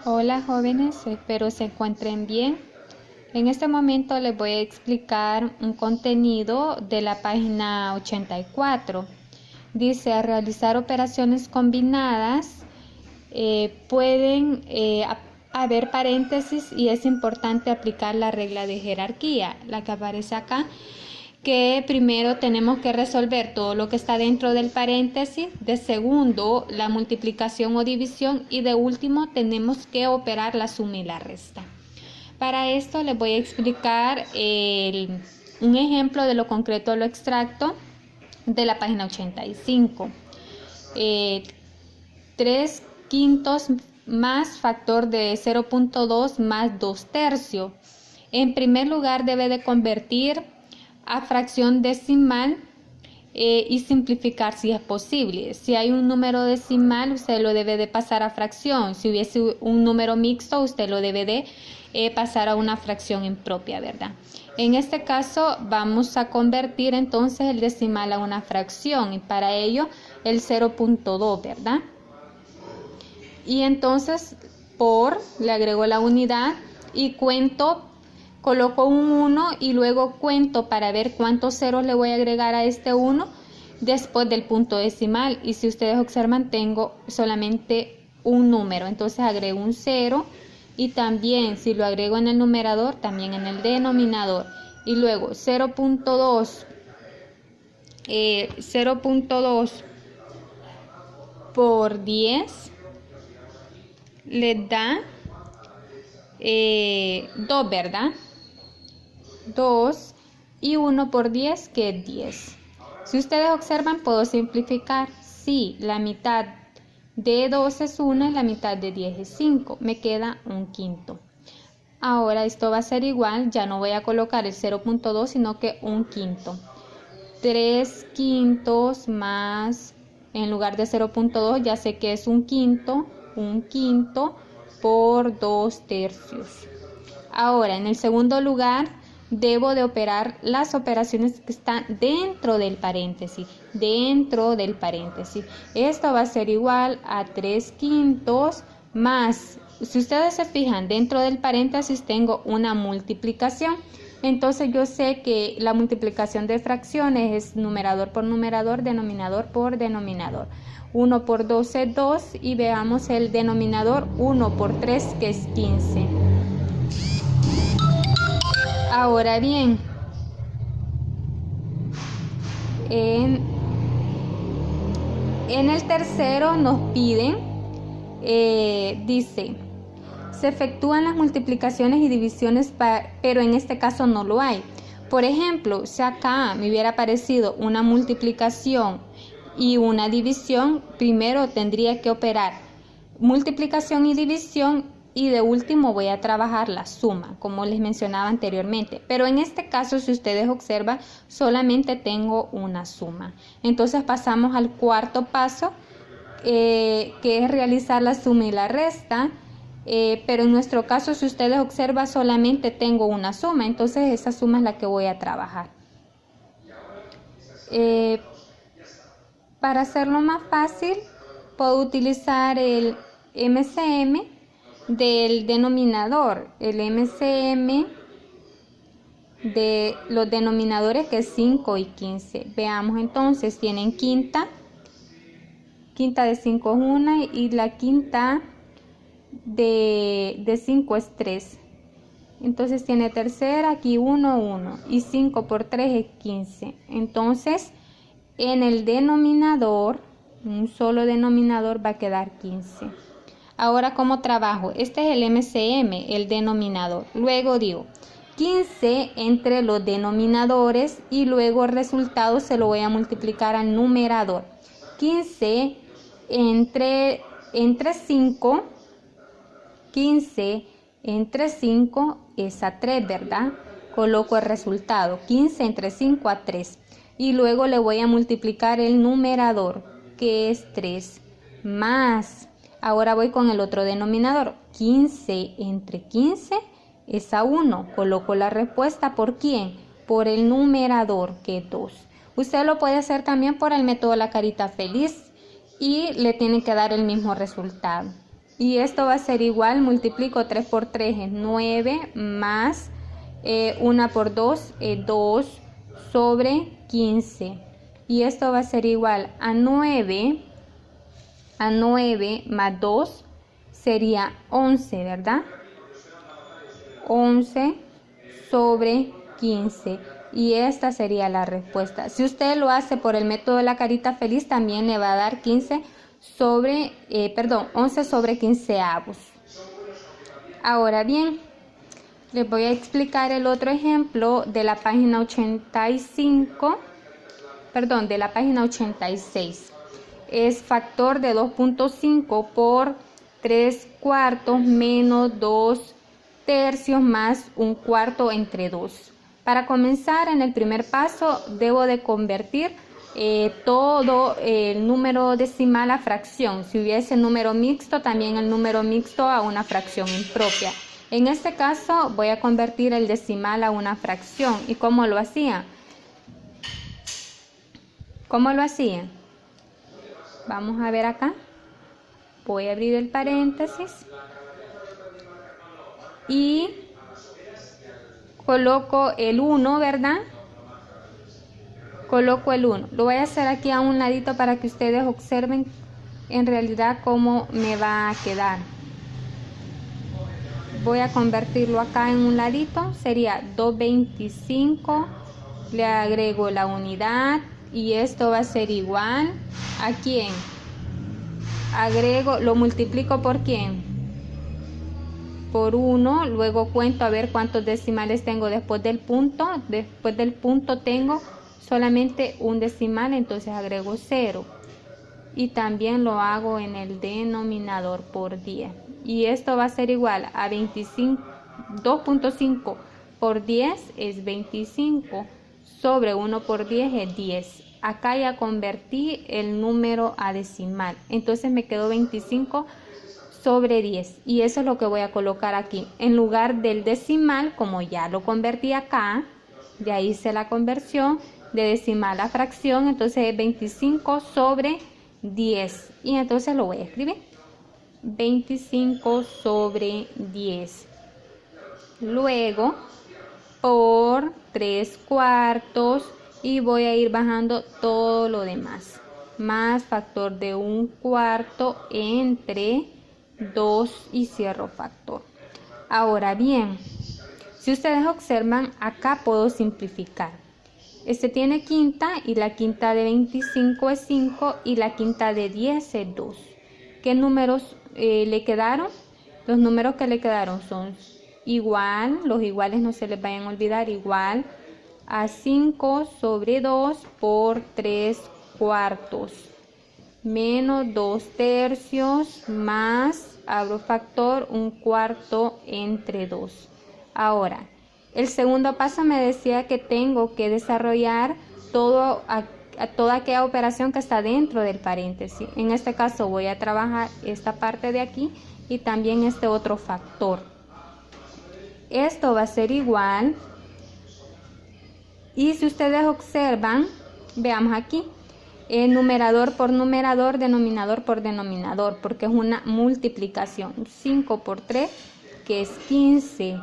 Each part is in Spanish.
Hola jóvenes, espero se encuentren bien. En este momento les voy a explicar un contenido de la página 84. Dice, al realizar operaciones combinadas pueden haber paréntesis y es importante aplicar la regla de jerarquía, la que aparece acá, que primero tenemos que resolver todo lo que está dentro del paréntesis, de segundo la multiplicación o división y de último tenemos que operar la suma y la resta. Para esto les voy a explicar un ejemplo de lo concreto a lo extracto de la página 85. 3 quintos más factor de 0.2 más 2 tercios. En primer lugar debe de convertir a fracción decimal y simplificar si es posible. Si hay un número decimal, usted lo debe de pasar a fracción. Si hubiese un número mixto, usted lo debe de pasar a una fracción impropia, ¿verdad? En este caso vamos a convertir entonces el decimal a una fracción y para ello el 0.2, ¿verdad? Y entonces le agrego la unidad y cuento. Coloco un 1 y luego cuento para ver cuántos ceros le voy a agregar a este 1 después del punto decimal. Y si ustedes observan, tengo solamente un número. Entonces agrego un 0 y también si lo agrego en el numerador, también en el denominador. Y luego 0.2 por 10 les da 2, ¿verdad? 2 y 1 por 10 que es 10. Si ustedes observan, puedo simplificar. Si la mitad de 2 es 1 y la mitad de 10 es 5, me queda un quinto. Ahora esto va a ser igual, ya no voy a colocar el 0.2 sino que un quinto. 3 quintos más, en lugar de 0.2 ya sé que es un quinto por 2 tercios. Ahora en el segundo lugar debo de operar las operaciones que están dentro del paréntesis. Esto va a ser igual a 3 quintos más, si ustedes se fijan, dentro del paréntesis tengo una multiplicación. Entonces yo sé que la multiplicación de fracciones es numerador por numerador, denominador por denominador. 1 por 2 es 2 y veamos el denominador 1 por 3 que es 15. Ahora bien, en el tercero nos piden, dice, se efectúan las multiplicaciones y divisiones, pero en este caso no lo hay. Por ejemplo, si acá me hubiera aparecido una multiplicación y una división, primero tendría que operar multiplicación y división y de último voy a trabajar la suma, como les mencionaba anteriormente. Pero en este caso, si ustedes observan, solamente tengo una suma. Entonces pasamos al cuarto paso, que es realizar la suma y la resta. Pero en nuestro caso, si ustedes observan, solamente tengo una suma. Entonces esa suma es la que voy a trabajar. Para hacerlo más fácil, puedo utilizar el MCM del denominador, el MCM de los denominadores que es 5 y 15. Veamos entonces, tienen quinta de 5 es 1 y la quinta de 5 es 3. Entonces tiene tercera, aquí 1, 1 y 5 por 3 es 15. Entonces en el denominador, un solo denominador va a quedar 15. Ahora, ¿cómo trabajo? Este es el MCM, el denominador. Luego digo 15 entre los denominadores y luego el resultado se lo voy a multiplicar al numerador. 15 entre 5, 15 entre 5 es a 3, ¿verdad? Coloco el resultado, 15 entre 5 a 3. Y luego le voy a multiplicar el numerador, que es 3, más. Ahora voy con el otro denominador, 15 entre 15 es a 1. Coloco la respuesta, ¿por quién? Por el numerador, que es 2. Usted lo puede hacer también por el método de la carita feliz y le tiene que dar el mismo resultado. Y esto va a ser igual, multiplico 3 por 3 es 9 más 1 por 2 es 2 sobre 15. Y esto va a ser igual a 9 más 2 sería 11, ¿verdad? 11 sobre 15. Y esta sería la respuesta. Si usted lo hace por el método de la carita feliz, también le va a dar 11 sobre 15avos. Ahora bien, les voy a explicar el otro ejemplo de la página 85, de la página 86. Es factor de 2.5 por 3/4 menos 2/3 más 1/4 entre 2. Para comenzar, en el primer paso, debo de convertir todo el número decimal a fracción. Si hubiese número mixto, también el número mixto a una fracción impropia. En este caso, voy a convertir el decimal a una fracción. ¿Y cómo lo hacía? ¿Cómo lo hacía? Vamos a ver acá. Voy a abrir el paréntesis. Y coloco el 1, ¿verdad? Coloco el 1. Lo voy a hacer aquí a un ladito para que ustedes observen en realidad cómo me va a quedar. Voy a convertirlo acá en un ladito. Sería 225. Le agrego la unidad. Y esto va a ser igual a ¿quién? Agrego, lo multiplico por ¿quién? Por 1. Luego cuento a ver cuántos decimales tengo después del punto. Después del punto tengo solamente un decimal, entonces agrego 0. Y también lo hago en el denominador por 10. Y esto va a ser igual a 25. 2.5 por 10 es 25. Sobre 1 por 10 es 10. Acá ya convertí el número a decimal. Entonces me quedó 25 sobre 10. Y eso es lo que voy a colocar aquí. En lugar del decimal, como ya lo convertí acá, ya hice la conversión de decimal a fracción, entonces es 25 sobre 10. Y entonces lo voy a escribir. 25 sobre 10. Luego, por 3/4 y voy a ir bajando todo lo demás. Más factor de 1/4 entre 2 y cierro factor. Ahora bien, si ustedes observan, acá puedo simplificar. Este tiene quinta y la quinta de 25 es 5 y la quinta de 10 es 2. ¿Qué números le quedaron? Los números que le quedaron son igual, los iguales no se les vayan a olvidar, igual a 5 sobre 2 por 3/4 menos 2/3 más, abro factor, 1/4 entre 2. Ahora, el segundo paso me decía que tengo que desarrollar toda aquella operación que está dentro del paréntesis. En este caso voy a trabajar esta parte de aquí y también este otro factor. Esto va a ser igual. Y si ustedes observan, veamos aquí, numerador por numerador, denominador por denominador, porque es una multiplicación. 5 por 3, que es 15,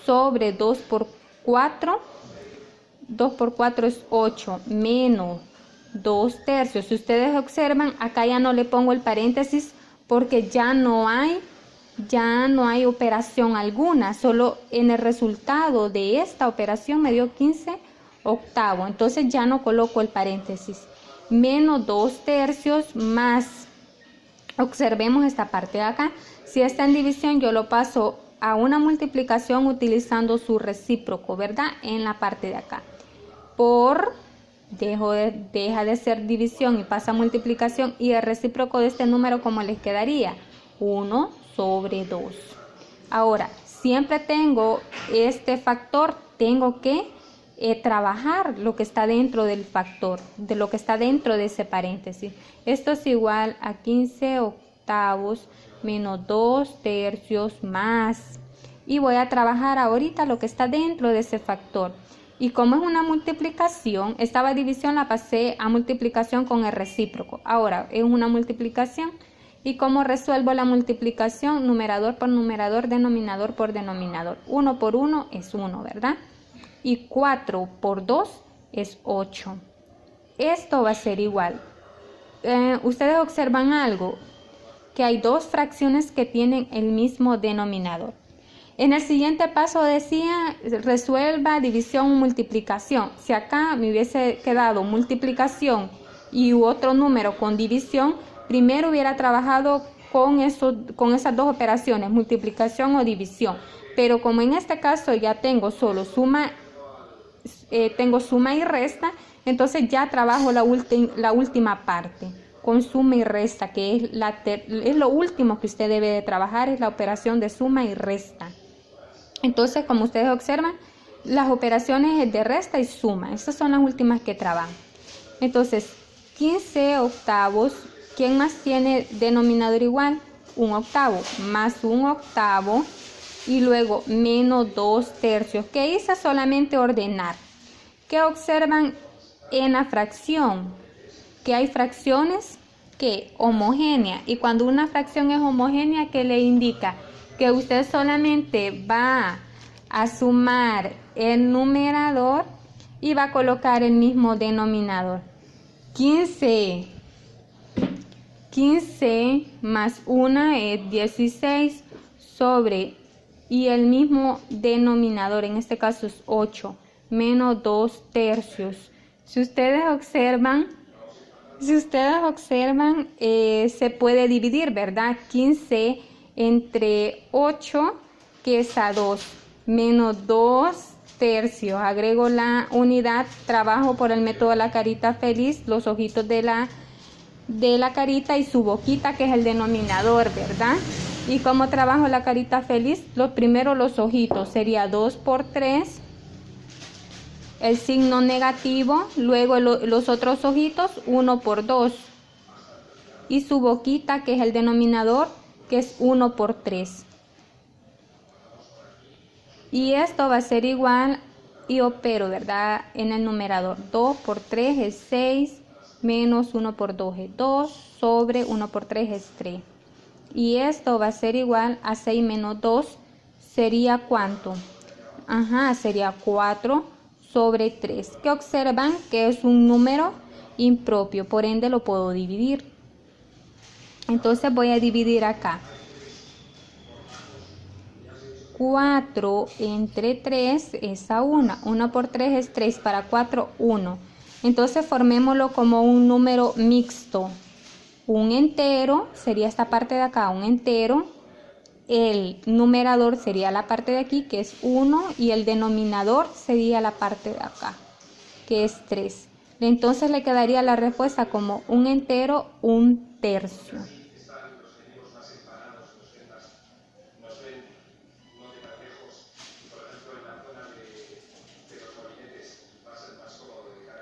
sobre 2 por 4, 2 por 4 es 8, menos 2/3. Si ustedes observan, acá ya no le pongo el paréntesis porque ya no hay operación alguna, solo en el resultado de esta operación me dio 15 octavos, entonces ya no coloco el paréntesis, menos 2/3 más, observemos esta parte de acá, si está en división yo lo paso a una multiplicación utilizando su recíproco, ¿verdad? En la parte de acá, por, deja de ser división y pasa a multiplicación, y el recíproco de este número, ¿cómo les quedaría? 1 sobre 2. Ahora, siempre tengo este factor, tengo que trabajar lo que está dentro del factor, de lo que está dentro de ese paréntesis. Esto es igual a 15 octavos menos 2/3 más. Y voy a trabajar ahorita lo que está dentro de ese factor. Y como es una multiplicación, esta división la pasé a multiplicación con el recíproco. Ahora es una multiplicación ¿Y cómo resuelvo la multiplicación? Numerador por numerador, denominador por denominador. 1 por 1 es 1, ¿verdad? Y 4 por 2 es 8. Esto va a ser igual. Ustedes observan algo, que hay dos fracciones que tienen el mismo denominador. En el siguiente paso decía, resuelva división o multiplicación. Si acá me hubiese quedado multiplicación y otro número con división, primero hubiera trabajado con esas dos operaciones, multiplicación o división. Pero como en este caso ya tengo solo suma y resta, entonces ya trabajo la última parte con suma y resta, que es lo último que usted debe de trabajar, es la operación de suma y resta. Entonces, como ustedes observan, las operaciones de resta y suma, estas son las últimas que trabajo. Entonces, 15 octavos, ¿quién más tiene denominador igual? 1 octavo, más 1 octavo, y luego menos 2 tercios. ¿Qué hice? Solamente ordenar. ¿Qué observan en la fracción? Que hay fracciones que homogéneas, y cuando una fracción es homogénea, ¿qué le indica? Que usted solamente va a sumar el numerador y va a colocar el mismo denominador. 15 más 1 es 16 sobre, y el mismo denominador, en este caso es 8, menos 2 tercios. Si ustedes observan, se puede dividir, ¿verdad? 15 entre 8, que es a 2, menos 2 tercios. Agrego la unidad, trabajo por el método de la carita feliz, los ojitos de la carita y su boquita, que es el denominador, ¿verdad? ¿Y cómo trabajo la carita feliz? Primero los ojitos, sería 2 por 3, el signo negativo, luego los otros ojitos, 1 por 2, y su boquita, que es el denominador, que es 1 por 3. Y esto va a ser igual, y opero, ¿verdad? En el numerador, 2 por 3 es 6, menos 1 por 2 es 2, sobre 1 por 3 es 3. Y esto va a ser igual a 6 menos 2, ¿sería cuánto? Sería 4 sobre 3. ¿Qué observan? Que es un número impropio, por ende lo puedo dividir. Entonces voy a dividir acá. 4 entre 3 es a 1. 1 por 3 es 3. Para 4, 1. Entonces formémoslo como un número mixto. Un entero sería esta parte de acá, un entero. El numerador sería la parte de aquí, que es 1. Y el denominador sería la parte de acá, que es 3. Entonces le quedaría la respuesta como un entero, un tercio.